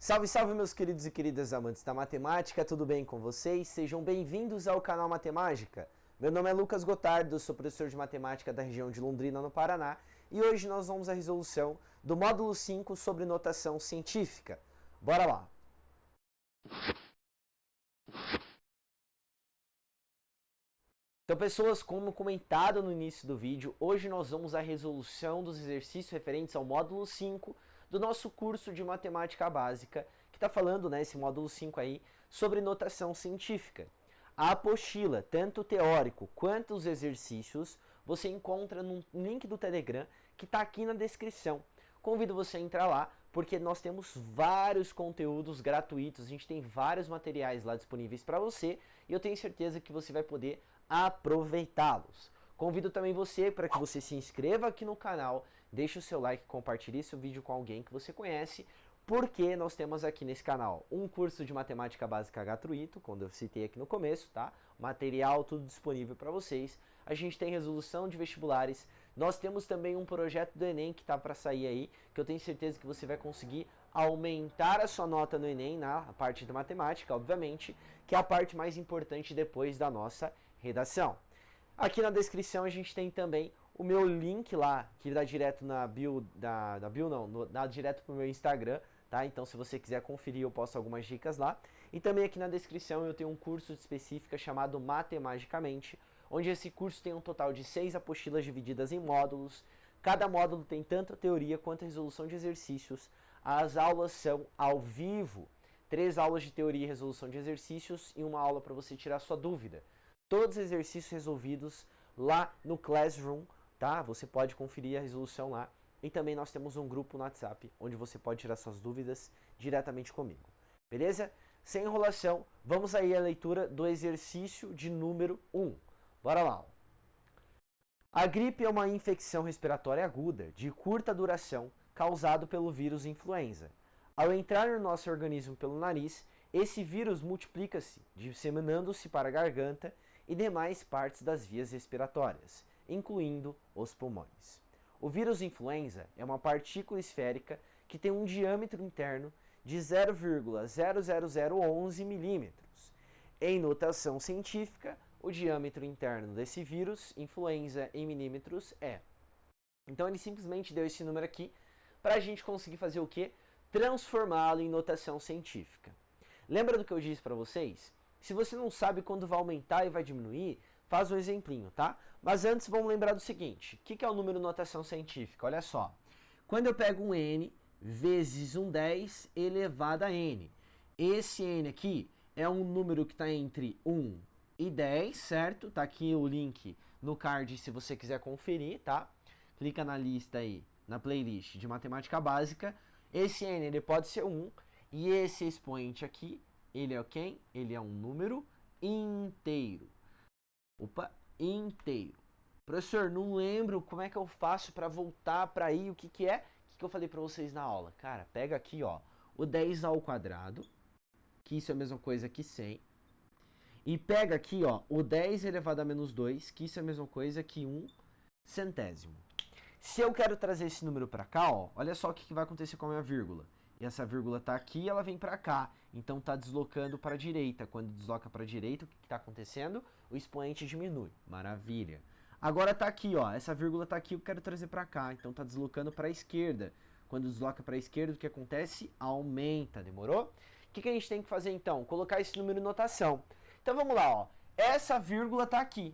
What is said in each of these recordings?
Salve, salve meus queridos e queridas amantes da matemática, tudo bem com vocês? Sejam bem-vindos ao canal Matemática. Meu nome é Lucas Gotardo, sou professor de matemática da região de Londrina, no Paraná, e hoje nós vamos à resolução do módulo 5 sobre notação científica. Bora lá! Então, pessoas, como comentado no início do vídeo, hoje nós vamos à resolução dos exercícios referentes ao módulo 5 do nosso curso de matemática básica, que está falando, esse módulo 5 aí, sobre notação científica. A apostila, tanto o teórico quanto os exercícios, você encontra no link do Telegram, que está aqui na descrição. Convido você a entrar lá, porque nós temos vários conteúdos gratuitos, a gente tem vários materiais lá disponíveis para você, e eu tenho certeza que você vai poder aproveitá-los. Convido também você para que você se inscreva aqui no canal, deixe o seu like, compartilhe esse vídeo com alguém que você conhece, porque nós temos aqui nesse canal um curso de matemática básica gratuito, quando eu citei aqui no começo, tá? Material tudo disponível para vocês. A gente tem resolução de vestibulares, nós temos também um projeto do Enem que tá para sair aí, que eu tenho certeza que você vai conseguir aumentar a sua nota no Enem, na parte da matemática, obviamente, que é a parte mais importante depois da nossa redação. Aqui na descrição a gente tem também o meu link lá, que dá direto na bio, dá direto pro meu Instagram, tá? Então se você quiser conferir, eu posto algumas dicas lá. E também aqui na descrição eu tenho um curso específico chamado Matemagicamente, onde esse curso tem um total de 6 apostilas divididas em módulos. Cada módulo tem tanto a teoria quanto a resolução de exercícios. As aulas são ao vivo, 3 aulas de teoria e resolução de exercícios e uma aula para você tirar sua dúvida. Todos os exercícios resolvidos lá no Classroom, tá? Você pode conferir a resolução lá. E também nós temos um grupo no WhatsApp, onde você pode tirar suas dúvidas diretamente comigo. Beleza? Sem enrolação, vamos aí à leitura do exercício de número 1. Bora lá. A gripe é uma infecção respiratória aguda, de curta duração, causado pelo vírus influenza. Ao entrar no nosso organismo pelo nariz, esse vírus multiplica-se, disseminando-se para a garganta e demais partes das vias respiratórias, incluindo os pulmões. O vírus influenza é uma partícula esférica que tem um diâmetro interno de 0,00011 milímetros. Em notação científica, o diâmetro interno desse vírus influenza em milímetros é. Então ele simplesmente deu esse número aqui para a gente conseguir fazer o quê? Transformá-lo em notação científica. Lembra do que eu disse para vocês? Se você não sabe quando vai aumentar e vai diminuir, faz um exemplinho, tá? Mas antes vamos lembrar do seguinte, o que é o número notação científica? Olha só, quando eu pego um n vezes um 10 elevado a n, esse n aqui é um número que está entre 1 e 10, certo? Tá aqui o link no card se você quiser conferir, tá? Clica na lista aí, na playlist de matemática básica. Esse n ele pode ser 1 e esse expoente aqui, ele é quem? Ele é um número inteiro. Opa, inteiro. Professor, não lembro como é que eu faço para voltar para aí, o que é? O que eu falei para vocês na aula? Cara, pega aqui, ó, o 10 ao quadrado, que isso é a mesma coisa que 100. E pega aqui, ó, o 10 elevado a menos 2, que isso é a mesma coisa que 1 centésimo. Se eu quero trazer esse número para cá, ó, olha só o que vai acontecer com a minha vírgula. E essa vírgula está aqui e ela vem para cá. Então está deslocando para a direita. Quando desloca para a direita, o que está acontecendo? O expoente diminui. Maravilha. Agora está aqui, ó. Essa vírgula está aqui, eu quero trazer para cá. Então está deslocando para a esquerda. Quando desloca para a esquerda, o que acontece? Aumenta. Demorou? O que a gente tem que fazer então? Colocar esse número em notação. Então vamos lá, ó. Essa vírgula está aqui,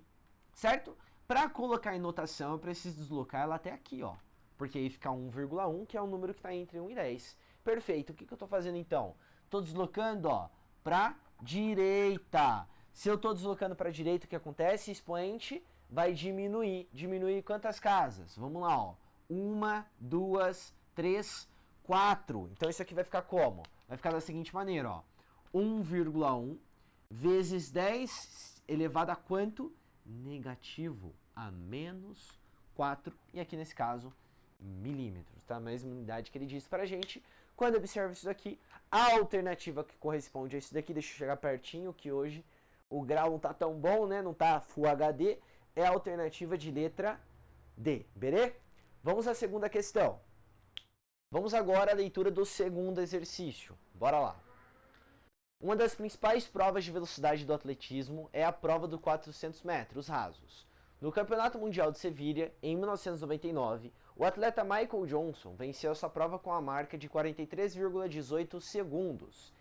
certo? Para colocar em notação, eu preciso deslocar ela até aqui, ó. Porque aí fica 1,1, que é o número que está entre 1 e 10. Perfeito, o que eu estou fazendo então? Estou deslocando, ó, para direita. Se eu estou deslocando para direita, o que acontece? Expoente vai diminuir. Diminuir quantas casas? Vamos lá, ó. 1, 2, 3, 4. Então isso aqui vai ficar como? Vai ficar da seguinte maneira, ó. 1,1 vezes 10 elevado a quanto? Negativo a menos 4. E aqui nesse caso, milímetros, tá? A mesma unidade que ele disse pra gente. Quando observa isso daqui, a alternativa que corresponde a isso daqui, deixa eu chegar pertinho, que hoje o grau não tá tão bom, né? Não tá Full HD, é a alternativa de letra D, beleza? Vamos à segunda questão. Vamos agora à leitura do segundo exercício. Bora lá. Uma das principais provas de velocidade do atletismo é a prova dos 400 metros rasos. No Campeonato Mundial de Sevilha, em 1999, o atleta Michael Johnson venceu essa prova com a marca de 43,18 segundos.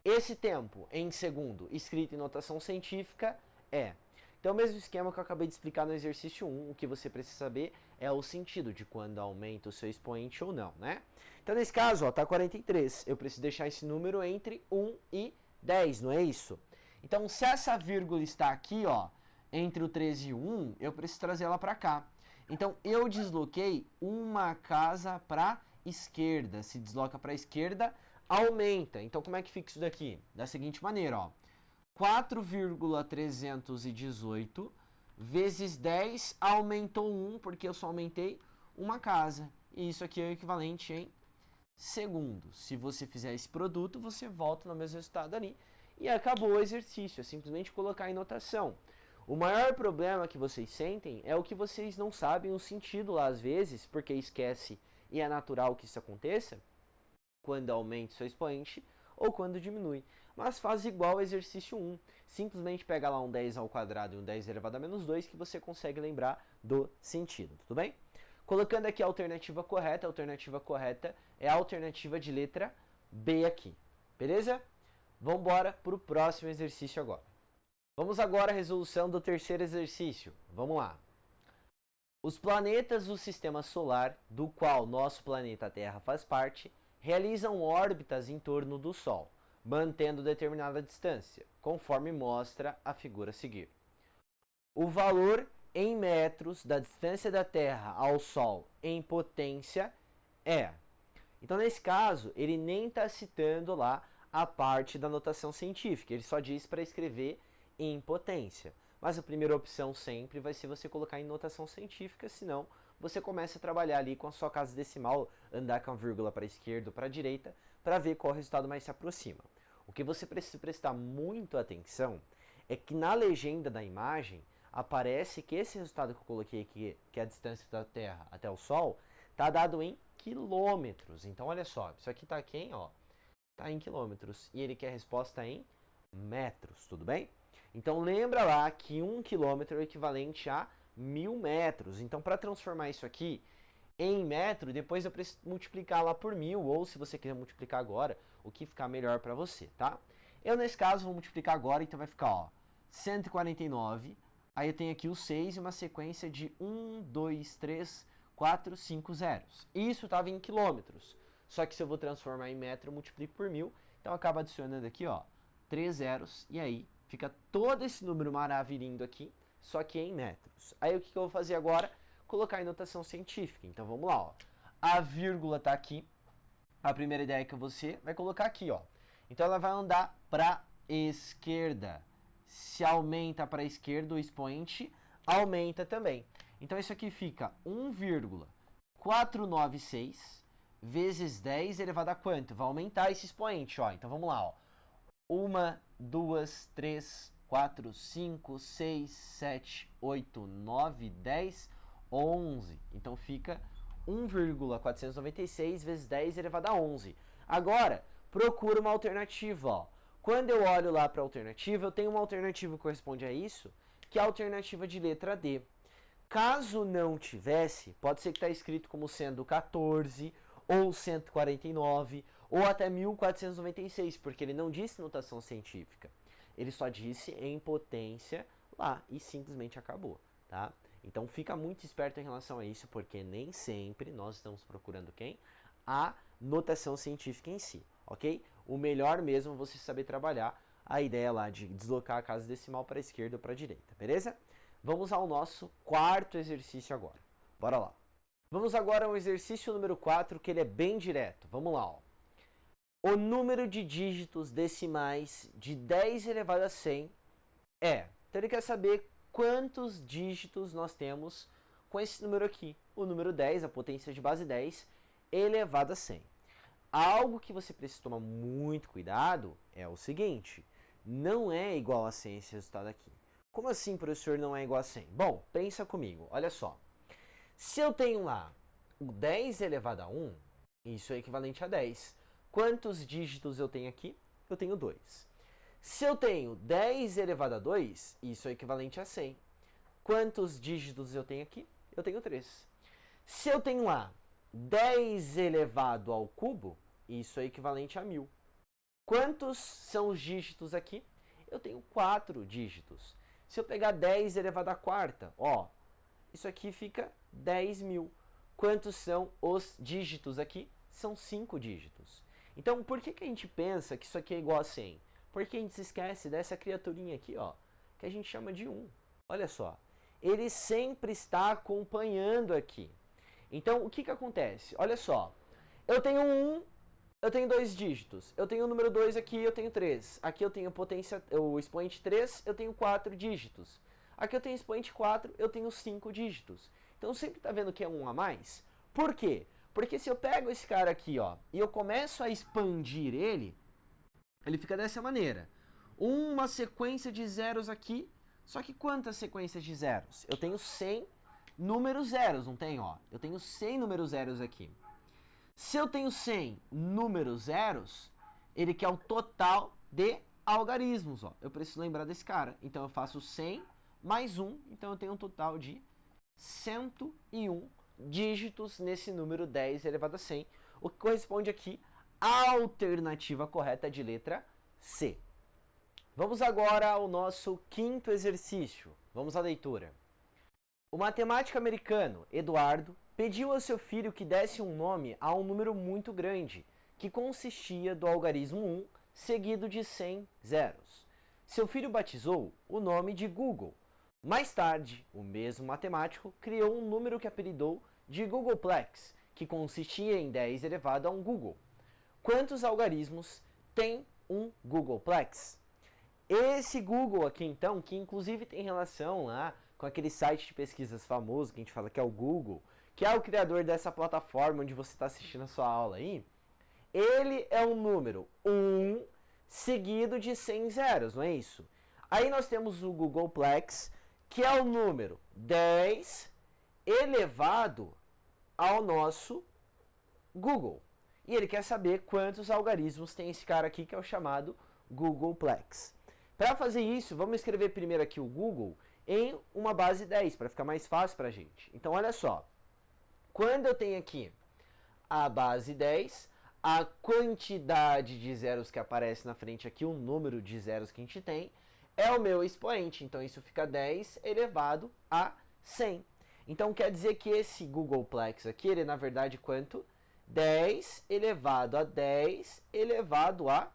Esse tempo em segundo, escrito em notação científica, é... Então, o mesmo esquema que eu acabei de explicar no exercício 1, o que você precisa saber é o sentido de quando aumenta o seu expoente ou não, né? Então, nesse caso, ó, tá 43. Eu preciso deixar esse número entre 1 e 10, não é isso? Então, se essa vírgula está aqui, ó, entre o 13 e o 1, eu preciso trazer ela para cá. Então, eu desloquei uma casa para esquerda. Se desloca para a esquerda, aumenta. Então, como é que fica isso daqui? Da seguinte maneira, ó. 4,318 vezes 10 aumentou 1, porque eu só aumentei uma casa. E isso aqui é o equivalente em segundos. Se você fizer esse produto, você volta no mesmo resultado ali e acabou o exercício. É simplesmente colocar em notação. O maior problema que vocês sentem é o que vocês não sabem o sentido lá às vezes, porque esquece e é natural que isso aconteça, quando aumenta o seu expoente ou quando diminui. Mas faz igual ao exercício 1. Simplesmente pega lá um 10 ao quadrado e um 10 elevado a menos 2 que você consegue lembrar do sentido, tudo bem? Colocando aqui a alternativa correta é a alternativa de letra B aqui, beleza? Vamos embora para o próximo exercício agora. Vamos agora à resolução do terceiro exercício. Vamos lá. Os planetas do sistema solar, do qual nosso planeta Terra faz parte, realizam órbitas em torno do Sol, mantendo determinada distância, conforme mostra a figura a seguir. O valor em metros da distância da Terra ao Sol em potência é... Então, nesse caso, ele nem está citando lá a parte da notação científica, ele só diz para escrever em potência. Mas a primeira opção sempre vai ser você colocar em notação científica, senão você começa a trabalhar ali com a sua casa decimal, andar com a vírgula para a esquerda ou para a direita, para ver qual resultado mais se aproxima. O que você precisa prestar muito atenção é que na legenda da imagem aparece que esse resultado que eu coloquei aqui, que é a distância da Terra até o Sol, está dado em quilômetros. Então, olha só, isso aqui está aqui em, ó, tá em quilômetros e ele quer a resposta em metros, tudo bem? Então, lembra lá que 1 quilômetro é o equivalente a 1000 metros. Então, para transformar isso aqui em metro, depois eu preciso multiplicar lá por 1000, ou se você quiser multiplicar agora, o que ficar melhor para você, tá? Eu, nesse caso, vou multiplicar agora, então vai ficar, ó, 149, aí eu tenho aqui o 6 e uma sequência de 1, 2, 3, 4, 5 zeros. Isso estava em quilômetros, só que se eu vou transformar em metro, eu multiplico por 1000, então acaba adicionando aqui, ó, 3 zeros, e aí fica todo esse número maravilhoso aqui, só que em metros. Aí o que eu vou fazer agora? Colocar em notação científica. Então vamos lá, ó. A vírgula está aqui. A primeira ideia que você vai colocar aqui, ó. Então ela vai andar para esquerda. Se aumenta para a esquerda, o expoente aumenta também. Então isso aqui fica 1,496 vezes 10 elevado a quanto? Vai aumentar esse expoente, ó. Então vamos lá, ó. 1, 2, 3, 4, 5, 6, 7, 8, 9, 10, 11. Então fica 1,496 vezes 10 elevado a 11. Agora, procura uma alternativa, ó. Quando eu olho lá para a alternativa, eu tenho uma alternativa que corresponde a isso, que é a alternativa de letra D. Caso não tivesse, pode ser que está escrito como sendo 14, ou 149, ou até 1496, porque ele não disse notação científica. Ele só disse em potência lá e simplesmente acabou, tá? Então fica muito esperto em relação a isso, porque nem sempre nós estamos procurando quem? A notação científica em si, ok? O melhor mesmo é você saber trabalhar a ideia lá de deslocar a casa decimal para a esquerda ou para a direita, beleza? Vamos ao nosso quarto exercício agora. Bora lá. Vamos agora ao exercício número 4, que ele é bem direto. Vamos lá, ó. O número de dígitos decimais de 10 elevado a 100 é... Então ele quer saber quantos dígitos nós temos com esse número aqui. O número 10, a potência de base 10, elevado a 100. Algo que você precisa tomar muito cuidado é o seguinte. Não é igual a 100 esse resultado aqui. Como assim, professor, não é igual a 100? Bom, pensa comigo. Olha só. Se eu tenho lá o 10 elevado a 1, Isso é equivalente a 10. Quantos dígitos eu tenho aqui? Eu tenho 2. Se eu tenho 10 elevado a 2, isso é equivalente a 100. Quantos dígitos eu tenho aqui? Eu tenho 3. Se eu tenho lá 10 elevado ao cubo, isso é equivalente a 1000. Quantos são os dígitos aqui? Eu tenho 4 dígitos. Se eu pegar 10 elevado à quarta, ó, isso aqui fica 10.000. Quantos são os dígitos aqui? São 5 dígitos. Então, por que a gente pensa que isso aqui é igual a 100? Porque a gente se esquece dessa criaturinha aqui, ó, que a gente chama de 1. Olha só, ele sempre está acompanhando aqui. Então, o que acontece? Olha só, eu tenho 1, eu tenho 2 dígitos. Eu tenho o número 2 aqui, eu tenho 3. Aqui eu tenho o expoente 3, eu tenho 4 dígitos. Aqui eu tenho expoente 4, eu tenho 5 dígitos. Então sempre está vendo que é 1 a mais? Por quê? Porque se eu pego esse cara aqui, ó, e eu começo a expandir ele fica dessa maneira. Uma sequência de zeros aqui, só que quantas sequências de zeros? Eu tenho 100 números zeros, não tem? Ó? Eu tenho 100 números zeros aqui. Se eu tenho 100 números zeros, ele quer o total de algarismos. Ó. Eu preciso lembrar desse cara. Então eu faço 100 mais 1, então eu tenho um total de 101 dígitos nesse número 10 elevado a 100, o que corresponde aqui à alternativa correta de letra C. Vamos agora ao nosso quinto exercício. Vamos à leitura. O matemático americano Eduardo pediu ao seu filho que desse um nome a um número muito grande, que consistia do algarismo 1 seguido de 100 zeros. Seu filho batizou o nome de Google. Mais tarde, o mesmo matemático criou um número que apelidou de Googleplex, que consistia em 10 elevado a um Google. Quantos algarismos tem um Googleplex? Esse Google aqui, então, que inclusive tem relação lá com aquele site de pesquisas famoso que a gente fala que é o Google, que é o criador dessa plataforma onde você está assistindo a sua aula aí, ele é um número 1 seguido de 100 zeros, não é isso? Aí nós temos o Googleplex, que é o número 10 elevado ao nosso Google. E ele quer saber quantos algarismos tem esse cara aqui, que é o chamado Googleplex. Para fazer isso, vamos escrever primeiro aqui o Google em uma base 10, para ficar mais fácil para a gente. Então, olha só. Quando eu tenho aqui a base 10, a quantidade de zeros que aparece na frente aqui, o número de zeros que a gente tem, é o meu expoente. Então, isso fica 10 elevado a 100. Então, quer dizer que esse Googleplex aqui, ele é, na verdade, quanto? 10 elevado a 10 elevado a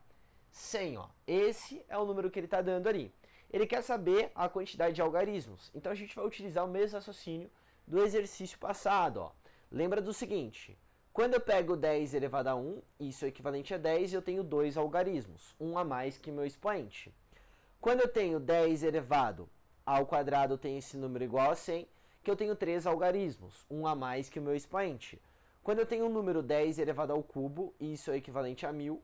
100. Ó. Esse é o número que ele está dando ali. Ele quer saber a quantidade de algarismos. Então, a gente vai utilizar o mesmo raciocínio do exercício passado. Ó. Lembra do seguinte, quando eu pego 10 elevado a 1, isso é equivalente a 10, eu tenho 2 algarismos, um a mais que meu expoente. Quando eu tenho 10 elevado ao quadrado, eu tenho esse número igual a 100, que eu tenho 3 algarismos, um a mais que o meu expoente. Quando eu tenho um número 10 elevado ao cubo, isso é equivalente a 1000,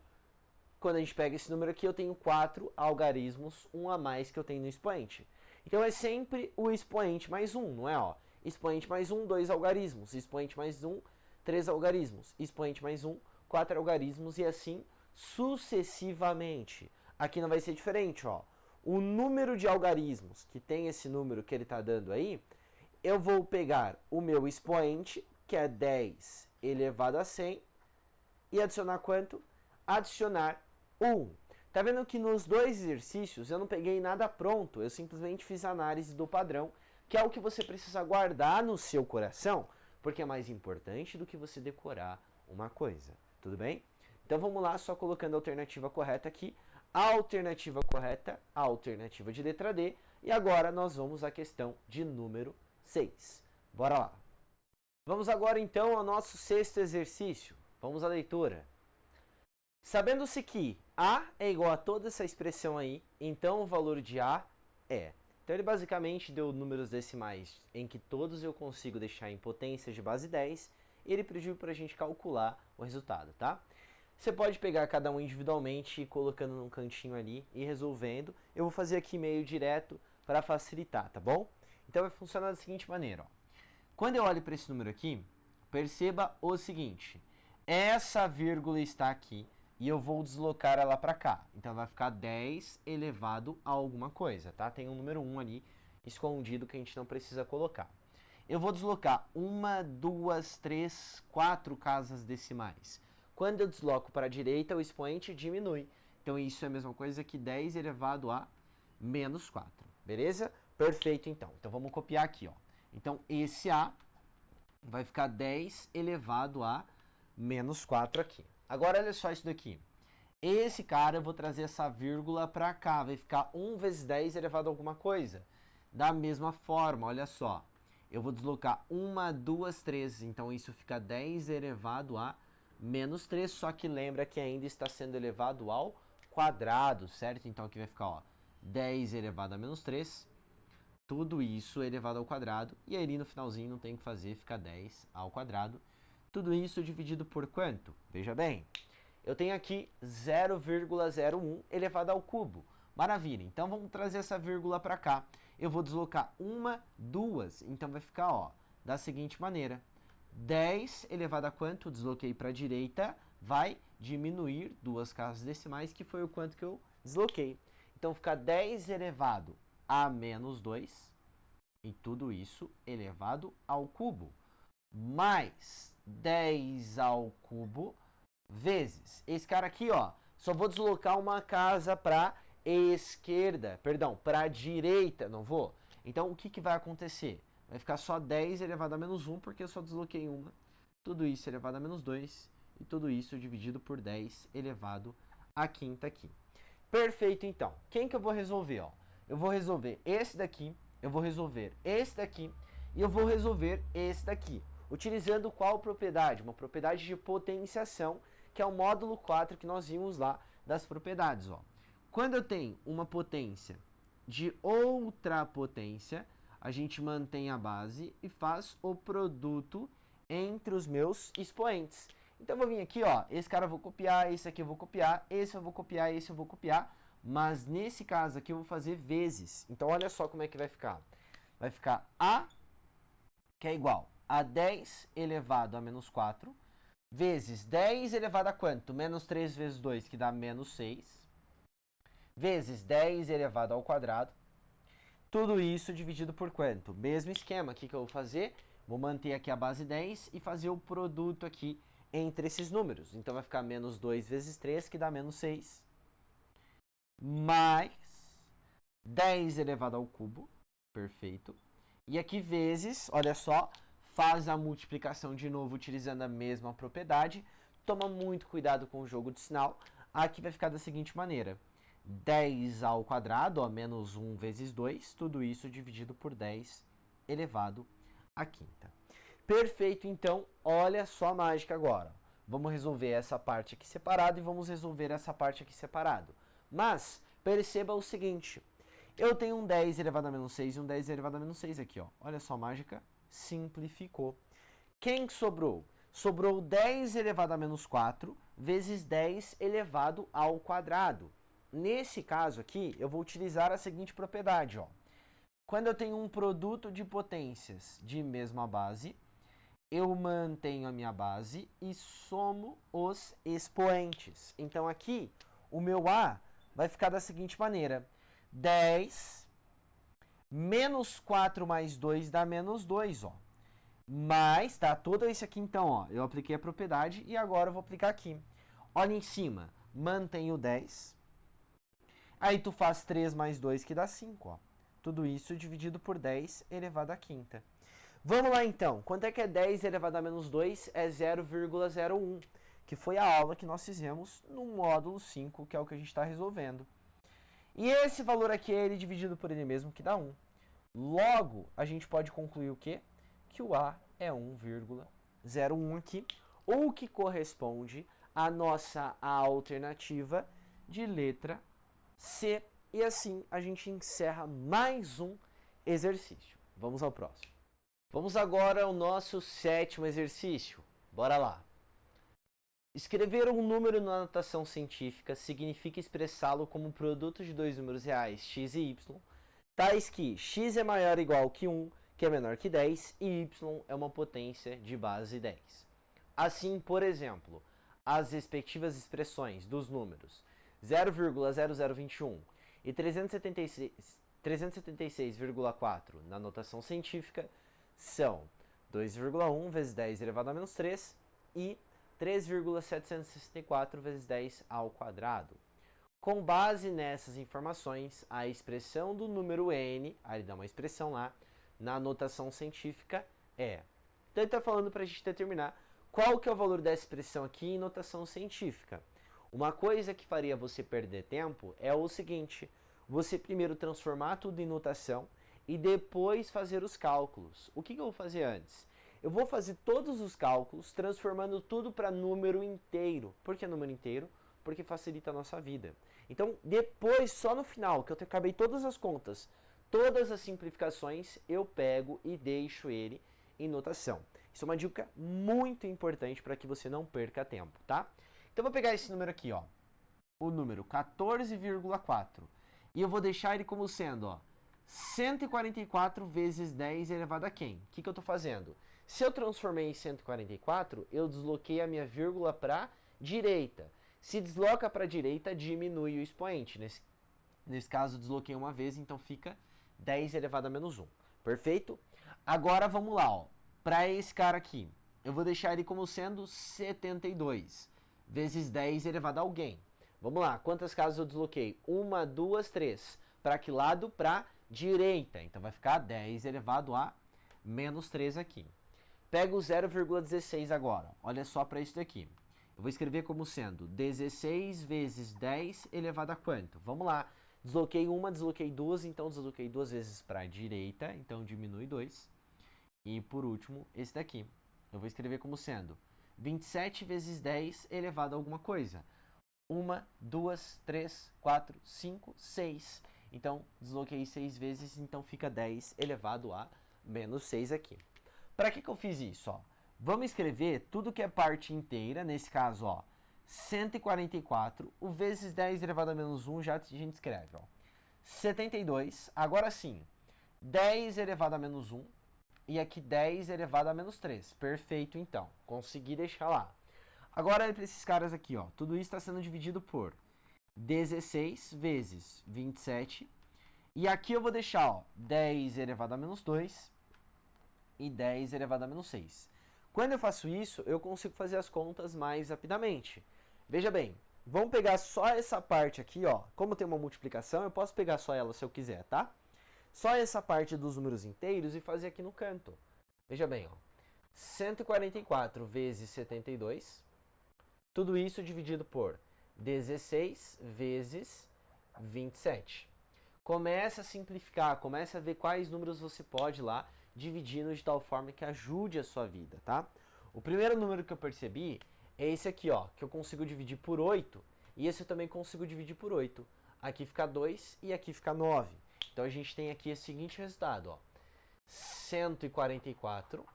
quando a gente pega esse número aqui, eu tenho 4 algarismos, um a mais que eu tenho no expoente. Então é sempre o expoente mais 1, não é? Ó? Expoente mais 1, 2 algarismos. Expoente mais 1, 3 algarismos. Expoente mais 1, 4 algarismos e assim sucessivamente. Aqui não vai ser diferente, ó. O número de algarismos que tem esse número que ele está dando aí, eu vou pegar o meu expoente, que é 10 elevado a 100, e adicionar quanto? Adicionar 1. Tá vendo que nos dois exercícios eu não peguei nada pronto, eu simplesmente fiz análise do padrão, que é o que você precisa guardar no seu coração, porque é mais importante do que você decorar uma coisa, tudo bem? Então vamos lá, só colocando a alternativa correta aqui, a alternativa correta, a alternativa de letra D, e agora nós vamos à questão de número 6. Bora lá! Vamos agora então ao nosso sexto exercício, vamos à leitura. Sabendo-se que A é igual a toda essa expressão aí, então o valor de A é. Então ele basicamente deu números decimais em que todos eu consigo deixar em potências de base 10, e ele pediu para a gente calcular o resultado, tá? Você pode pegar cada um individualmente, colocando num cantinho ali e resolvendo. Eu vou fazer aqui meio direto para facilitar, tá bom? Então vai funcionar da seguinte maneira, ó. Quando eu olho para esse número aqui, perceba o seguinte. Essa vírgula está aqui e eu vou deslocar ela para cá. Então vai ficar 10 elevado a alguma coisa, tá? Tem um número 1 ali escondido que a gente não precisa colocar. Eu vou deslocar 1, 2, 3, 4 casas decimais. Quando eu desloco para a direita, o expoente diminui. Então isso é a mesma coisa que 10 elevado a menos 4. Beleza? Perfeito, então. Então vamos copiar aqui, ó. Então esse A vai ficar 10 elevado a menos 4 aqui. Agora olha só isso daqui. Esse cara eu vou trazer essa vírgula para cá. Vai ficar 1 vezes 10 elevado a alguma coisa. Da mesma forma, olha só. Eu vou deslocar 1, 2, 3. Então isso fica 10 elevado a menos 3. Só que lembra que ainda está sendo elevado ao quadrado, certo? Então aqui vai ficar, ó, 10 elevado a menos 3. Tudo isso elevado ao quadrado. E aí no finalzinho não tem o que fazer, fica 10 ao quadrado. Tudo isso dividido por quanto? Veja bem, eu tenho aqui 0,01 elevado ao cubo. Maravilha, então vamos trazer essa vírgula para cá. Eu vou deslocar 1, 2, então vai ficar, ó, da seguinte maneira. 10 elevado a quanto? Desloquei para a direita, vai diminuir 2 casas decimais, que foi o quanto que eu desloquei. Então fica 10 elevado a menos 2, e tudo isso elevado ao cubo, mais 10 ao cubo, vezes esse cara aqui, ó, só vou deslocar uma casa para esquerda, perdão, para a direita, não vou? Então o que, que vai acontecer? Vai ficar só 10 elevado a menos 1, porque eu só desloquei uma. Tudo isso elevado a menos 2, e tudo isso dividido por 10 elevado a quinta aqui. Perfeito, então. Quem que eu vou resolver, ó? Eu vou resolver esse daqui, eu vou resolver esse daqui, e eu vou resolver esse daqui. Utilizando qual propriedade? Uma propriedade de potenciação, que é o módulo 4 que nós vimos lá das propriedades, ó. Quando eu tenho uma potência de outra potência, a gente mantém a base e faz o produto entre os meus expoentes. Então eu vou vir aqui, ó, esse cara eu vou copiar, esse aqui eu vou copiar, esse eu vou copiar, esse eu vou copiar, mas nesse caso aqui eu vou fazer vezes. Então olha só como é que vai ficar. Vai ficar A, que é igual a 10 elevado a menos 4, vezes 10 elevado a quanto? Menos 3 vezes 2, que dá menos 6, vezes 10 elevado ao quadrado. Tudo isso dividido por quanto? Mesmo esquema, o que eu vou fazer? Vou manter aqui a base 10 e fazer o produto aqui entre esses números. Então vai ficar menos 2 vezes 3, que dá menos 6, mais 10 elevado ao cubo, perfeito. E aqui vezes, olha só, faz a multiplicação de novo utilizando a mesma propriedade. Toma muito cuidado com o jogo de sinal. Aqui vai ficar da seguinte maneira. 10 ao quadrado, ó, menos 1 vezes 2, tudo isso dividido por 10 elevado à quinta. Perfeito, então, olha só a mágica agora. Vamos resolver essa parte aqui separado e vamos resolver essa parte aqui separado. Mas, perceba o seguinte, eu tenho um 10 elevado a menos 6 e um 10 elevado a menos 6 aqui, ó. Olha só a mágica, simplificou. Quem sobrou? Sobrou 10 elevado a menos 4 vezes 10 elevado ao quadrado. Nesse caso aqui, eu vou utilizar a seguinte propriedade, ó. Quando eu tenho um produto de potências de mesma base, eu mantenho a minha base e somo os expoentes. Então aqui, o meu A vai ficar da seguinte maneira. 10 menos 4 mais 2 dá menos 2, ó. Mas, tá, todo esse aqui então, ó, eu apliquei a propriedade e agora eu vou aplicar aqui. Olha em cima, mantém o 10. Aí tu faz 3 mais 2 que dá 5, ó. Tudo isso dividido por 10 elevado à quinta. Vamos lá então, quanto é que é 10 elevado a menos 2? É 0,01, que foi a aula que nós fizemos no módulo 5, que é o que a gente está resolvendo. E esse valor aqui é ele dividido por ele mesmo, que dá 1. Logo, a gente pode concluir o quê? Que o A é 1,01 aqui, ou que corresponde à nossa alternativa de letra C. E assim a gente encerra mais um exercício. Vamos ao próximo. Vamos agora ao nosso 7º exercício. Bora lá. Escrever um número na notação científica significa expressá-lo como produto de dois números reais, x e y, tais que x é maior ou igual que 1, que é menor que 10, e y é uma potência de base 10. Assim, por exemplo, as respectivas expressões dos números 0,0021 e 376,4 na notação científica são 2,1 vezes 10 elevado a menos 3 e 3,764 vezes 10 ao quadrado. Com base nessas informações, a expressão do número n, aí ele dá uma expressão lá, na notação científica é. Então ele está falando para a gente determinar qual que é o valor dessa expressão aqui em notação científica. Uma coisa que faria você perder tempo é o seguinte: você primeiro transformar tudo em notação e depois fazer os cálculos. O que eu vou fazer antes? Eu vou fazer todos os cálculos transformando tudo para número inteiro. Por que número inteiro? Porque facilita a nossa vida. Então, depois, só no final, que eu acabei todas as contas, todas as simplificações, eu pego e deixo ele em notação. Isso é uma dica muito importante para que você não perca tempo, tá? Então, eu vou pegar esse número aqui, ó, o número 14,4, e eu vou deixar ele como sendo, ó, 144 vezes 10 elevado a quem? O que eu estou fazendo? Se eu transformei em 144, eu desloquei a minha vírgula para direita. Se desloca para a direita, diminui o expoente. Nesse caso, desloquei uma vez, então fica 10 elevado a menos 1. Perfeito? Agora, vamos lá, ó. Para esse cara aqui, eu vou deixar ele como sendo 72 vezes 10 elevado a alguém. Vamos lá, quantas casas eu desloquei? 1, 2, 3. Para que lado? Para direita. Então vai ficar 10 elevado a menos 3 aqui. Pega o 0,16 agora. Olha só para isso daqui. Eu vou escrever como sendo 16 vezes 10 elevado a quanto? Vamos lá. Desloquei uma, desloquei duas, então desloquei duas vezes para a direita, então diminui 2. E por último, esse daqui. Eu vou escrever como sendo 27 vezes 10 elevado a alguma coisa. 1, 2, 3, 4, 5, 6. Então, desloquei 6 vezes, então fica 10 elevado a menos 6 aqui. Para que eu fiz isso? Ó? Vamos escrever tudo que é parte inteira, nesse caso, ó, 144, o vezes 10 elevado a menos 1, já a gente escreve, ó. 72, agora sim, 10 elevado a menos 1, e aqui 10 elevado a menos 3. Perfeito, então. Consegui deixar lá. Agora, para esses caras aqui, ó, tudo isso está sendo dividido por 16 vezes 27. E aqui eu vou deixar, ó, 10 elevado a menos 2 e 10 elevado a menos 6. Quando eu faço isso, eu consigo fazer as contas mais rapidamente. Veja bem, vamos pegar só essa parte aqui, ó. Como tem uma multiplicação, eu posso pegar só ela se eu quiser, tá? Só essa parte dos números inteiros e fazer aqui no canto. Veja bem, ó. 144 vezes 72. Tudo isso dividido por 16 vezes 27. Comece a simplificar, comece a ver quais números você pode lá dividindo de tal forma que ajude a sua vida, tá? O primeiro número que eu percebi é esse aqui, ó, que eu consigo dividir por 8, e esse eu também consigo dividir por 8. Aqui fica 2 e aqui fica 9. Então a gente tem aqui o seguinte resultado, ó. 144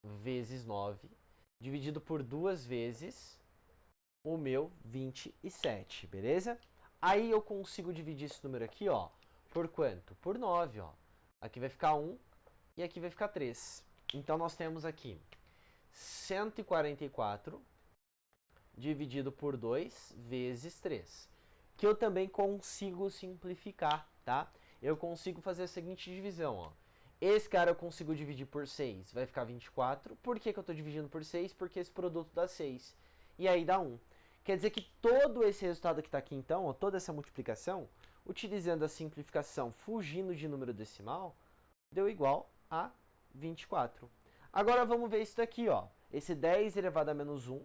vezes 9, dividido por 2 vezes o meu 27, beleza? Aí eu consigo dividir esse número aqui, ó, por quanto? Por 9, ó. Aqui vai ficar 1 e aqui vai ficar 3. Então nós temos aqui 144 dividido por 2 vezes 3, que eu também consigo simplificar, tá? Eu consigo fazer a seguinte divisão, ó. Esse cara eu consigo dividir por 6, vai ficar 24. Por que eu estou dividindo por 6? Porque esse produto dá 6. E aí dá 1. Quer dizer que todo esse resultado que está aqui, então, ó, toda essa multiplicação, utilizando a simplificação fugindo de número decimal, deu igual a 24. Agora vamos ver isso daqui, ó. Esse 10 elevado a menos 1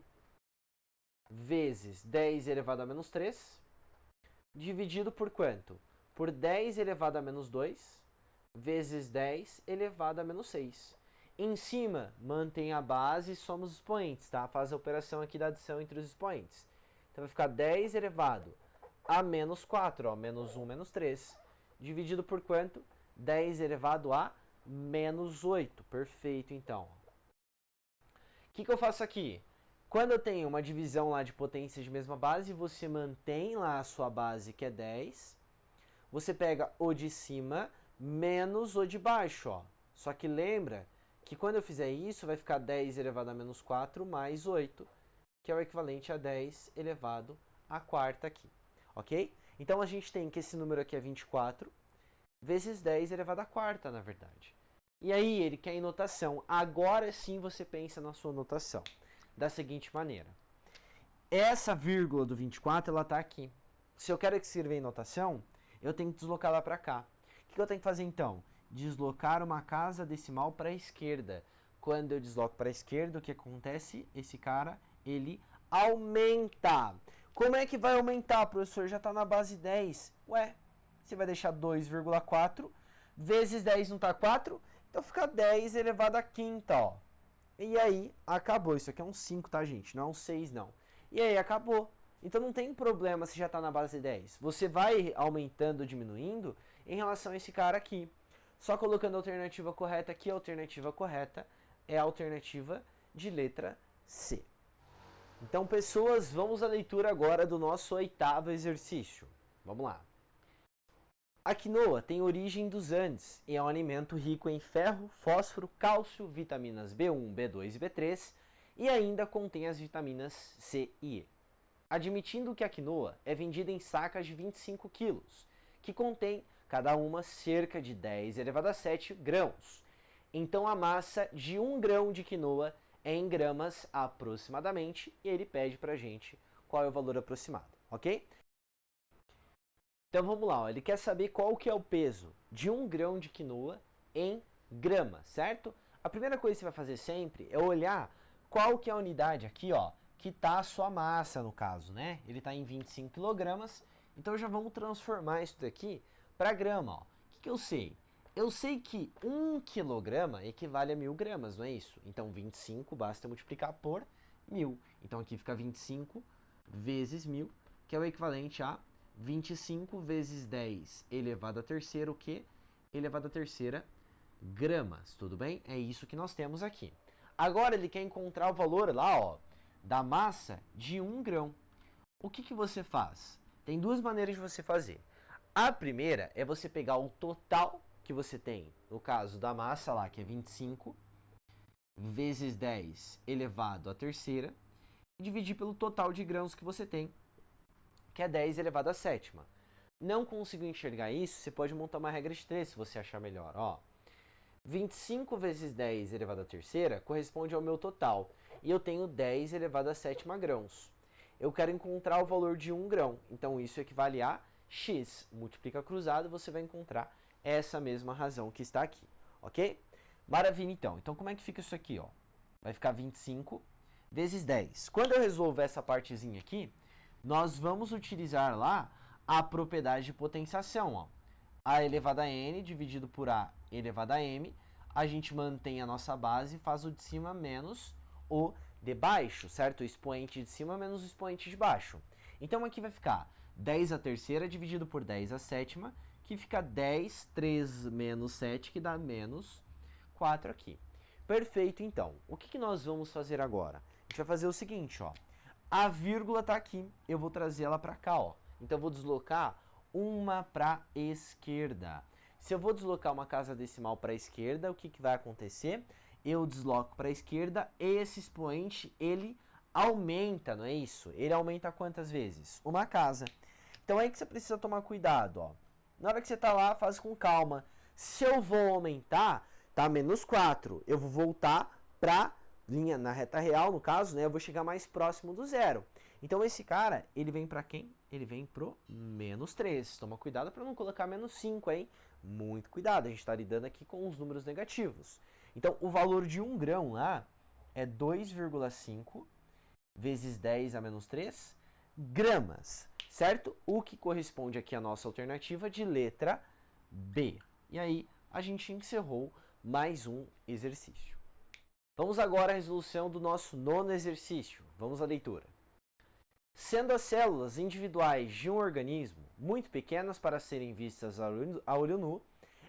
vezes 10 elevado a menos 3, dividido por quanto? Por 10 elevado a menos 2, vezes 10 elevado a menos 6. Em cima, mantém a base e soma os expoentes, tá? Faz a operação aqui da adição entre os expoentes. Então vai ficar 10 elevado a menos 4, ó, menos 1, menos 3. Dividido por quanto? 10 elevado a menos 8. Perfeito, então. O que eu faço aqui? Quando eu tenho uma divisão lá de potências de mesma base, você mantém lá a sua base, que é 10. Você pega o de cima menos o de baixo, ó. Só que lembra que quando eu fizer isso, vai ficar 10 elevado a menos 4 mais 8, que é o equivalente a 10 elevado a quarta aqui, ok? Então a gente tem que esse número aqui é 24 vezes 10 elevado a quarta, na verdade. E aí ele quer em notação. Agora sim você pensa na sua notação. Da seguinte maneira. Essa vírgula do 24, ela está aqui. Se eu quero escrever em notação, eu tenho que deslocar lá para cá. O que eu tenho que fazer então? Deslocar uma casa decimal para a esquerda. Quando eu desloco para a esquerda, o que acontece? Esse cara, ele aumenta. Como é que vai aumentar, professor? Já está na base 10. Ué, você vai deixar 2,4 vezes 10 não está 4? Então fica 10 elevado a quinta, ó. E aí, acabou. Isso aqui é um 5, tá, gente? Não é um 6, não. E aí, acabou. Então não tem problema se já está na base 10. Você vai aumentando ou diminuindo em relação a esse cara aqui. Só colocando a alternativa correta aqui, a alternativa correta é a alternativa de letra C. Então, pessoas, vamos à leitura agora do nosso 8º exercício. Vamos lá. A quinoa tem origem dos Andes e é um alimento rico em ferro, fósforo, cálcio, vitaminas B1, B2 e B3 e ainda contém as vitaminas C e E. Admitindo que a quinoa é vendida em sacas de 25 quilos, que contém cada uma cerca de 10 elevado a 7 grãos. Então a massa de 1 grão de quinoa é em gramas aproximadamente e ele pede pra gente qual é o valor aproximado, ok? Então vamos lá, ó. Ele quer saber qual que é o peso de 1 grão de quinoa em gramas, certo? A primeira coisa que você vai fazer sempre é olhar qual que é a unidade aqui, ó, que está a sua massa no caso, né? Ele está em 25 kg, então já vamos transformar isso daqui para grama, ó. O que eu sei? Eu sei que 1 kg equivale a 1000 gramas, não é isso? Então 25 basta multiplicar por 1000. Então aqui fica 25 vezes 1000, que é o equivalente a 25 vezes 10 elevado à terceira, o quê? Elevado à terceira gramas, tudo bem? É isso que nós temos aqui. Agora ele quer encontrar o valor lá, ó, da massa de 1 grão. O que você faz? Tem duas maneiras de você fazer. A primeira é você pegar o total que você tem, no caso da massa lá, que é 25, vezes 10 elevado à terceira, e dividir pelo total de grãos que você tem, que é 10 elevado à sétima. Não consigo enxergar isso, você pode montar uma regra de 3 se você achar melhor. Ó, 25 vezes 10 elevado à terceira corresponde ao meu total. E eu tenho 10 elevado à sétima grãos. Eu quero encontrar o valor de 1 grão. Então isso equivale a x. Multiplica cruzado, você vai encontrar essa mesma razão que está aqui. Ok? Maravilha, então. Então como é que fica isso aqui? Ó? Vai ficar 25 vezes 10. Quando eu resolver essa partezinha aqui, nós vamos utilizar lá a propriedade de potenciação. Ó. A elevado a n dividido por a elevado a m, a gente mantém a nossa base e faz o de cima menos o de baixo, certo? O expoente de cima menos o expoente de baixo. Então aqui vai ficar 10 à terceira dividido por 10 à sétima, que fica 10, 3 menos 7, que dá menos 4 aqui. Perfeito, então. O que nós vamos fazer agora? A gente vai fazer o seguinte, ó. A vírgula está aqui, eu vou trazer ela para cá, ó. Então eu vou deslocar uma para a esquerda. Se eu vou deslocar uma casa decimal para a esquerda, o que vai acontecer? Eu desloco para a esquerda, esse expoente, ele aumenta, não é isso? Ele aumenta quantas vezes? Uma casa. Então é aí que você precisa tomar cuidado, ó. Na hora que você está lá, faz com calma. Se eu vou aumentar, tá menos 4. Eu vou voltar para linha na reta real, no caso, né? Eu vou chegar mais próximo do zero. Então esse cara, ele vem para quem? Ele vem pro menos 3. Toma cuidado para não colocar menos 5, hein? Muito cuidado, a gente está lidando aqui com os números negativos. Então o valor de 1 grão lá é 2,5 vezes 10 a menos 3 gramas, certo? O que corresponde aqui à nossa alternativa de letra B. E aí a gente encerrou mais um exercício. Vamos agora à resolução do nosso 9º exercício. Vamos à leitura. Sendo as células individuais de um organismo muito pequenas para serem vistas a olho nu,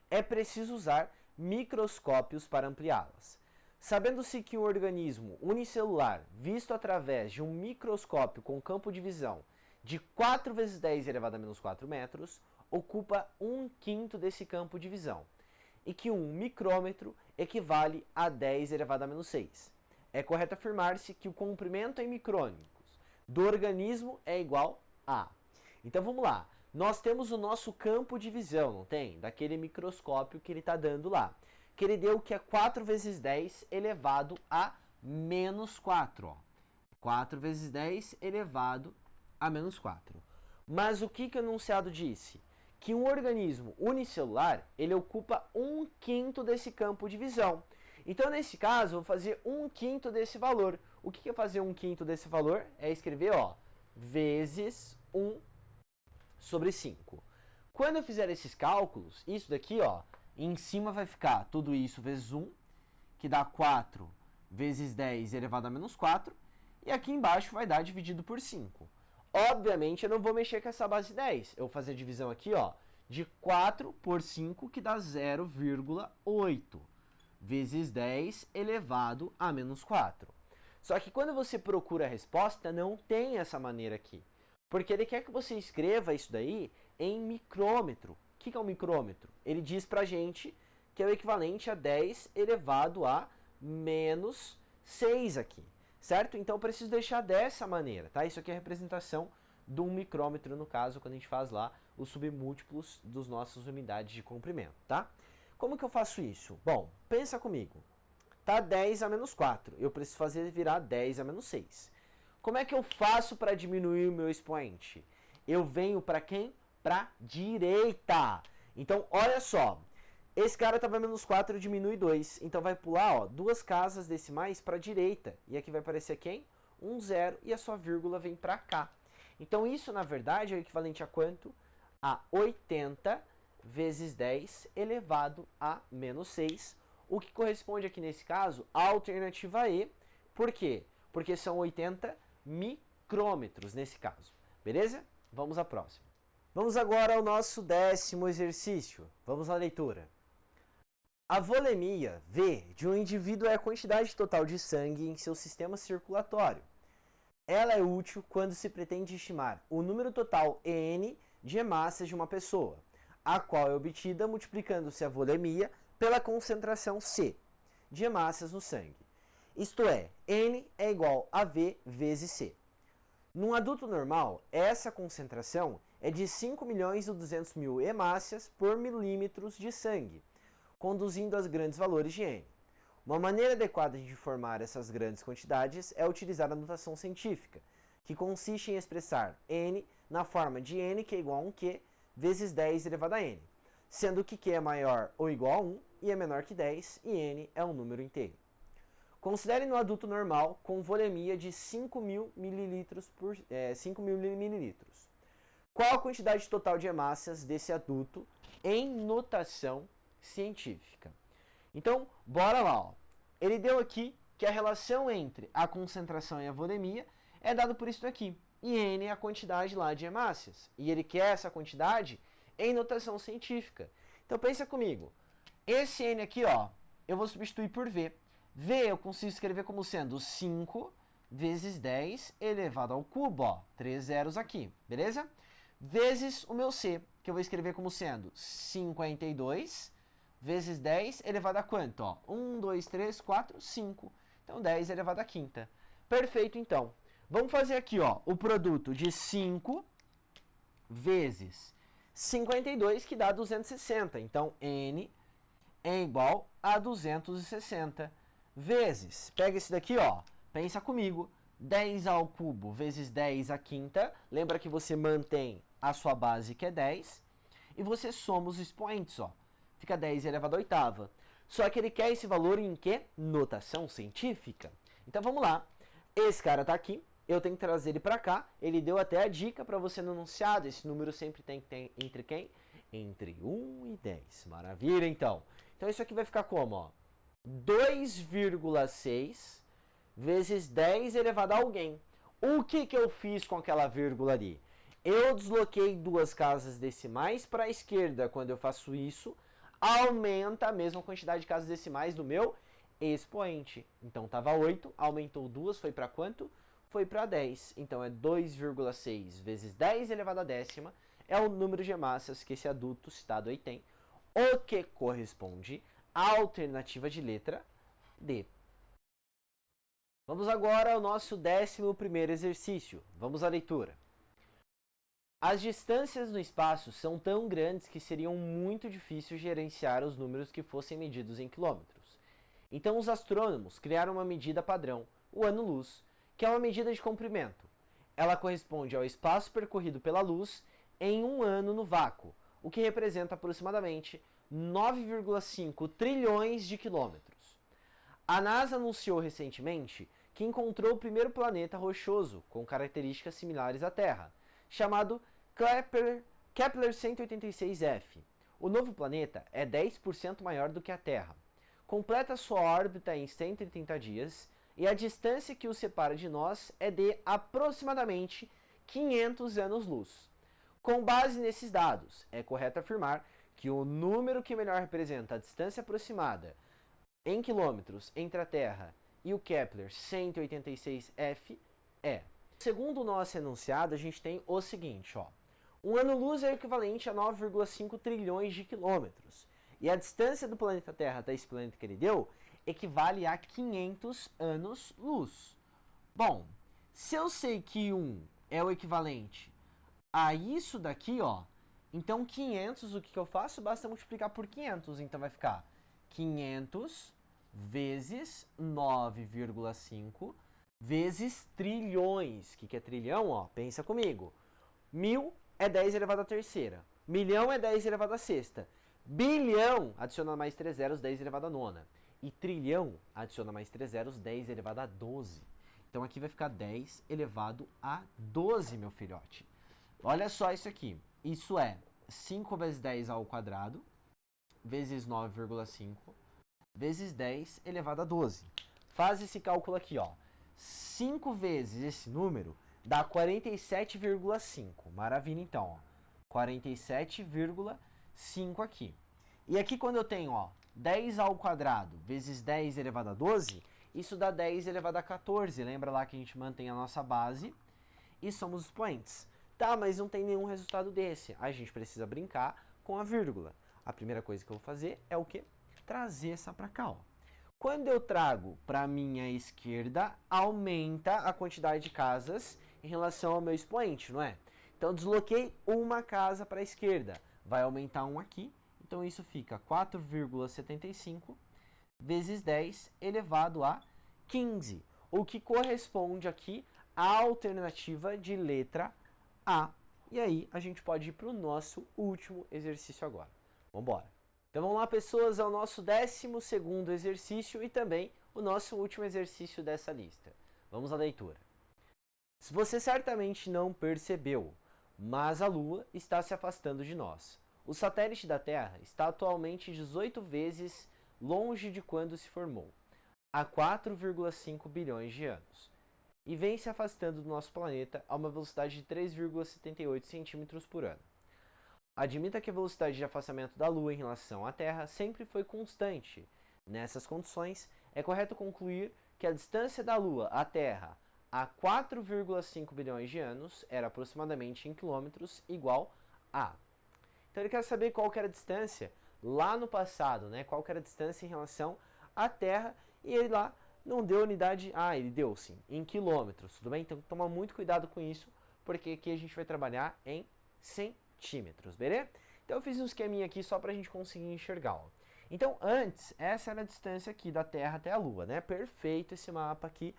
é preciso usar microscópios para ampliá-las. Sabendo-se que um organismo unicelular, visto através de um microscópio com campo de visão de 4 vezes 10 elevado a menos 4 metros, ocupa 1/5 desse campo de visão, e que um micrômetro equivale a 10 elevado a menos 6. É correto afirmar-se que o comprimento em micrônicos do organismo é igual a. Então vamos lá. Nós temos o nosso campo de visão, não tem? Daquele microscópio que ele está dando lá. Que ele deu que é 4 vezes 10 elevado a menos 4. Ó. 4 vezes 10 elevado a menos 4. Mas o que o enunciado disse? Que um organismo unicelular, ele ocupa 1/5 desse campo de visão. Então, nesse caso, eu vou fazer 1/5 desse valor. O que é fazer 1/5 desse valor? É escrever, ó, vezes 1 sobre 5. Quando eu fizer esses cálculos, isso daqui, ó, em cima vai ficar tudo isso vezes 1, que dá 4 vezes 10 elevado a menos 4, e aqui embaixo vai dar dividido por 5. Obviamente, eu não vou mexer com essa base 10. Eu vou fazer a divisão aqui, ó, de 4 por 5, que dá 0,8, vezes 10 elevado a menos 4. Só que quando você procura a resposta, não tem essa maneira aqui. Porque ele quer que você escreva isso daí em micrômetro. O que é um micrômetro? Ele diz pra gente que é o equivalente a 10 elevado a menos 6 aqui. Certo? Então eu preciso deixar dessa maneira, tá? Isso aqui é a representação de um micrômetro, no caso, quando a gente faz lá os submúltiplos das nossas unidades de comprimento, tá? Como que eu faço isso? Bom, pensa comigo. Tá 10 a menos 4. Eu preciso fazer virar 10 a menos 6. Como é que eu faço para diminuir o meu expoente? Eu venho para quem? Para direita. Então, olha só. Esse cara estava menos 4, diminui 2. Então, vai pular, ó, 2 casas decimais para a direita. E aqui vai aparecer quem? 1, 0. E a sua vírgula vem para cá. Então, isso, na verdade, é o equivalente a quanto? A 80 vezes 10 elevado a menos 6. O que corresponde aqui, nesse caso, à alternativa E. Por quê? Porque são 80 micrômetros nesse caso. Beleza? Vamos à próxima. Vamos agora ao nosso 10º exercício. Vamos à leitura. A volemia V de um indivíduo é a quantidade total de sangue em seu sistema circulatório. Ela é útil quando se pretende estimar o número total N de hemácias de uma pessoa, a qual é obtida multiplicando-se a volemia pela concentração C de hemácias no sangue. Isto é, N é igual a V vezes C. Num adulto normal, essa concentração é de 5.200.000 hemácias por milímetros de sangue, conduzindo a grandes valores de N. Uma maneira adequada de formar essas grandes quantidades é utilizar a notação científica, que consiste em expressar N na forma de N, que é igual a 1Q, vezes 10 elevado a N, sendo que Q é maior ou igual a 1 e é menor que 10, e N é um número inteiro. Considere no adulto normal com volemia de 5.000 mililitros por 5.000 mililitros. Qual a quantidade total de hemácias desse adulto em notação científica? Então, bora lá. Ó. Ele deu aqui que a relação entre a concentração e a volemia é dada por isso daqui. E N é a quantidade lá de hemácias. E ele quer essa quantidade em notação científica. Então, pensa comigo. Esse N aqui, ó, eu vou substituir por V. V eu consigo escrever como sendo 5 vezes 10 elevado ao cubo, ó, 3 zeros aqui, beleza? Vezes o meu C, que eu vou escrever como sendo 52 vezes 10 elevado a quanto? Ó? 1, 2, 3, 4, 5. Então, 10 elevado a quinta. Perfeito, então. Vamos fazer aqui, ó, o produto de 5 vezes 52, que dá 260. Então, N é igual a 260. Vezes, pega esse daqui, ó, pensa comigo, 10 ao cubo vezes 10 à quinta, lembra que você mantém a sua base, que é 10, e você soma os expoentes, ó, fica 10 elevado à oitava. Só que ele quer esse valor em que? Notação científica. Então vamos lá, esse cara tá aqui, eu tenho que trazer ele para cá, ele deu até a dica para você no enunciado, esse número sempre tem que ter entre quem? Entre 1 e 10, maravilha então. Então isso aqui vai ficar como, ó? 2,6 vezes 10 elevado a alguém. O que eu fiz com aquela vírgula ali? Eu desloquei 2 casas decimais para a esquerda. Quando eu faço isso, aumenta a mesma quantidade de casas decimais do meu expoente. Então, estava 8, aumentou 2, foi para quanto? Foi para 10. Então, é 2,6 vezes 10 elevado a décima. É o número de hemácias que esse adulto citado aí tem, o que corresponde alternativa de letra D. Vamos agora ao nosso 11º exercício. Vamos à leitura. As distâncias no espaço são tão grandes que seriam muito difícil gerenciar os números que fossem medidos em quilômetros. Então os astrônomos criaram uma medida padrão, o ano-luz, que é uma medida de comprimento. Ela corresponde ao espaço percorrido pela luz em um ano no vácuo, o que representa aproximadamente 9,5 trilhões de quilômetros. A NASA anunciou recentemente que encontrou o primeiro planeta rochoso com características similares à Terra, chamado Kepler 186f. O novo planeta é 10% maior do que a Terra. Completa sua órbita em 130 dias e a distância que o separa de nós é de aproximadamente 500 anos-luz. Com base nesses dados, é correto afirmar que o número que melhor representa a distância aproximada em quilômetros entre a Terra e o Kepler 186f é. Segundo o nosso enunciado, a gente tem o seguinte, ó. Um ano-luz é equivalente a 9,5 trilhões de quilômetros. E a distância do planeta Terra até esse planeta que ele deu equivale a 500 anos-luz. Bom, se eu sei que 1 é o equivalente a isso daqui, ó, então 500, o que eu faço? Basta multiplicar por 500, então vai ficar 500 vezes 9,5 vezes trilhões. O que é trilhão? Ó, pensa comigo. 1000 é 10 elevado à terceira. Milhão é 10 elevado à sexta. Bilhão, adiciona mais 3 zeros, 10 elevado à nona. E trilhão, adiciona mais 3 zeros, 10 elevado a 12. Então aqui vai ficar 10 elevado a 12, meu filhote. Olha só isso aqui. Isso é 5 vezes 10 ao quadrado, vezes 9,5, vezes 10 elevado a 12. Faz esse cálculo aqui, ó. 5 vezes esse número dá 47,5. Maravilha, então, ó. 47,5 aqui. E aqui quando eu tenho, ó, 10 ao quadrado vezes 10 elevado a 12, isso dá 10 elevado a 14. Lembra lá que a gente mantém a nossa base e somos expoentes. Tá, mas não tem nenhum resultado desse. A gente precisa brincar com a vírgula. A primeira coisa que eu vou fazer é o quê? Trazer essa para cá, ó. Quando eu trago para a minha esquerda, aumenta a quantidade de casas em relação ao meu expoente, não é? Então, desloquei uma casa para a esquerda. Vai aumentar um aqui. Então, isso fica 4,75 vezes 10 elevado a 15. O que corresponde aqui à alternativa de letra A. E aí, a gente pode ir para o nosso último exercício agora. Vamos embora. Então vamos lá, pessoas, ao nosso 12º exercício e também o nosso último exercício dessa lista. Vamos à leitura. Você certamente não percebeu, mas a Lua está se afastando de nós. O satélite da Terra está atualmente 18 vezes longe de quando se formou, há 4,5 bilhões de anos, e vem se afastando do nosso planeta a uma velocidade de 3,78 centímetros por ano. Admita que a velocidade de afastamento da Lua em relação à Terra sempre foi constante. Nessas condições, é correto concluir que a distância da Lua à Terra há 4,5 bilhões de anos era aproximadamente em quilômetros igual a. Então ele quer saber qual que era a distância lá no passado, né? Qual que era a distância em relação à Terra, e ele lá não deu unidade, ele deu sim, em quilômetros, tudo bem? Então toma muito cuidado com isso, porque aqui a gente vai trabalhar em centímetros, beleza? Então eu fiz um esqueminha aqui só para a gente conseguir enxergar, ó. Então antes, essa era a distância aqui da Terra até a Lua, né? Perfeito esse mapa aqui,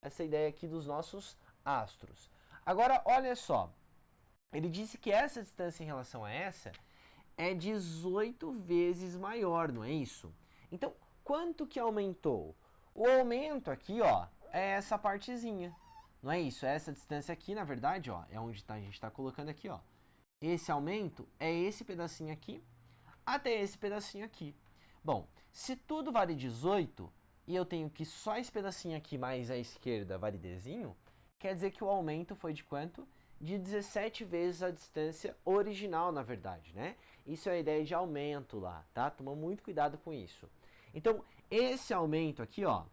essa ideia aqui dos nossos astros. Agora, olha só, ele disse que essa distância em relação a essa é 18 vezes maior, não é isso? Então, quanto que aumentou? O aumento aqui, ó, é essa partezinha, não é isso? Essa distância aqui, na verdade, ó, é onde a gente está colocando aqui, ó. Esse aumento é esse pedacinho aqui até esse pedacinho aqui. Bom, se tudo vale 18 e eu tenho que só esse pedacinho aqui mais à esquerda vale Dzinho, quer dizer que o aumento foi de quanto? De 17 vezes a distância original, na verdade, né? Isso é a ideia de aumento lá, tá? Toma muito cuidado com isso. Então, esse aumento aqui, ó,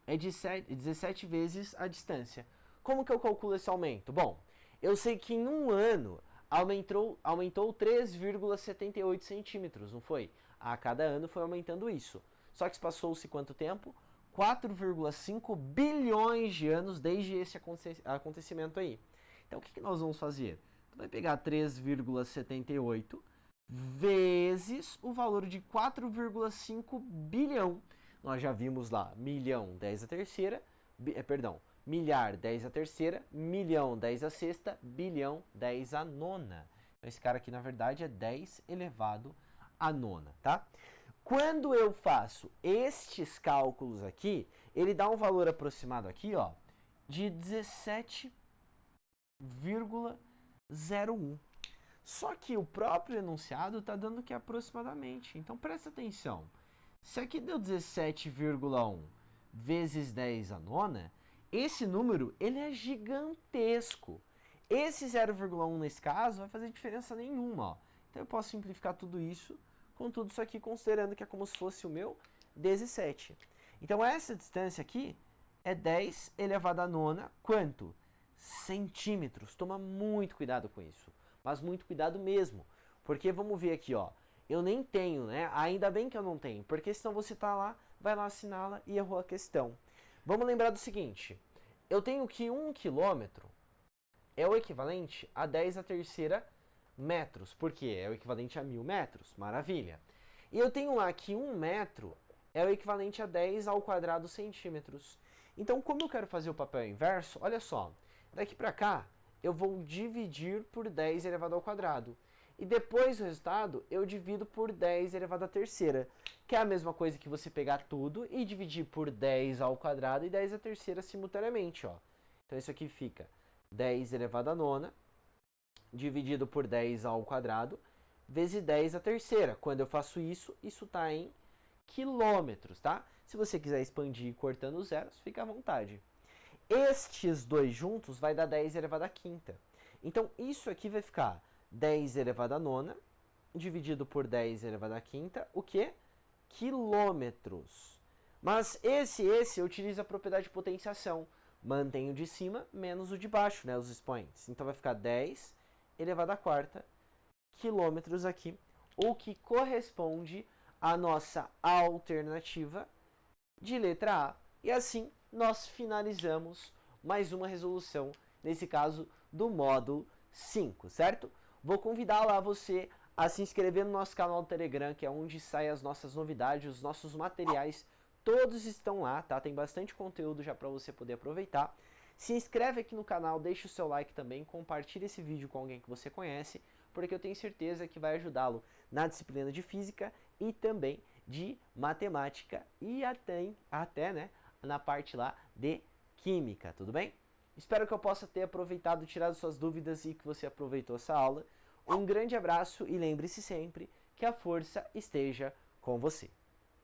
é de 17 vezes a distância. Como que eu calculo esse aumento? Bom, eu sei que em um ano aumentou 3,78 centímetros, não foi? A cada ano foi aumentando isso. Só que passou-se quanto tempo? 4,5 bilhões de anos desde esse acontecimento aí. Então o que nós vamos fazer? Tu vai pegar 3,78 vezes o valor de 4,5 bilhão. Nós já vimos lá, milhão, 10 a terceira, milhar, 10 a terceira, milhão, 10 a sexta, bilhão, 10 a nona. Então esse cara aqui, na verdade, é 10 elevado a nona, tá? Quando eu faço estes cálculos aqui, ele dá um valor aproximado aqui, ó, de 17,01. Só que o próprio enunciado está dando que é aproximadamente. Então presta atenção. Se aqui deu 17,1 vezes 10 a nona, esse número ele é gigantesco. Esse 0,1 nesse caso vai fazer diferença nenhuma. Ó. Então eu posso simplificar tudo isso com tudo isso aqui, considerando que é como se fosse o meu 17. Então essa distância aqui é 10 elevado a nona, quanto? Centímetros. Toma muito cuidado com isso. Mas muito cuidado mesmo. Porque vamos ver aqui, ó. Eu nem tenho, né? Ainda bem que eu não tenho. Porque senão você tá lá, vai lá, assinala e errou a questão. Vamos lembrar do seguinte. Eu tenho que 1 quilômetro é o equivalente a 10 a terceira metros. Por quê? É o equivalente a 1000 metros. Maravilha. E eu tenho lá que 1 metro é o equivalente a 10 ao quadrado centímetros. Então, como eu quero fazer o papel inverso, olha só. Daqui para cá, eu vou dividir por 10 elevado ao quadrado. E depois o resultado, eu divido por 10 elevado à terceira. Que é a mesma coisa que você pegar tudo e dividir por 10 ao quadrado e 10 à terceira simultaneamente. Ó. Então isso aqui fica 10 elevado à nona, dividido por 10 ao quadrado, vezes 10 à terceira. Quando eu faço isso, isso está em quilômetros, tá? Se você quiser expandir cortando os zeros, fica à vontade. Estes dois juntos vai dar 10 elevado à quinta. Então, isso aqui vai ficar 10 elevado à nona, dividido por 10 elevado à quinta, o quê? Quilômetros. Mas esse eu utilizo a propriedade de potenciação. Mantenho o de cima menos o de baixo, né, os expoentes. Então, vai ficar 10 elevado à quarta quilômetros aqui, o que corresponde à nossa alternativa de letra A. E assim, nós finalizamos mais uma resolução, nesse caso, do módulo 5, certo? Vou convidar lá você a se inscrever no nosso canal do Telegram, que é onde saem as nossas novidades, os nossos materiais, todos estão lá, tá? Tem bastante conteúdo já para você poder aproveitar. Se inscreve aqui no canal, deixa o seu like também, compartilha esse vídeo com alguém que você conhece, porque eu tenho certeza que vai ajudá-lo na disciplina de física e também de matemática e até né, na parte lá de química, tudo bem? Espero que eu possa ter aproveitado, tirado suas dúvidas e que você aproveitou essa aula. Um grande abraço e lembre-se sempre que a força esteja com você.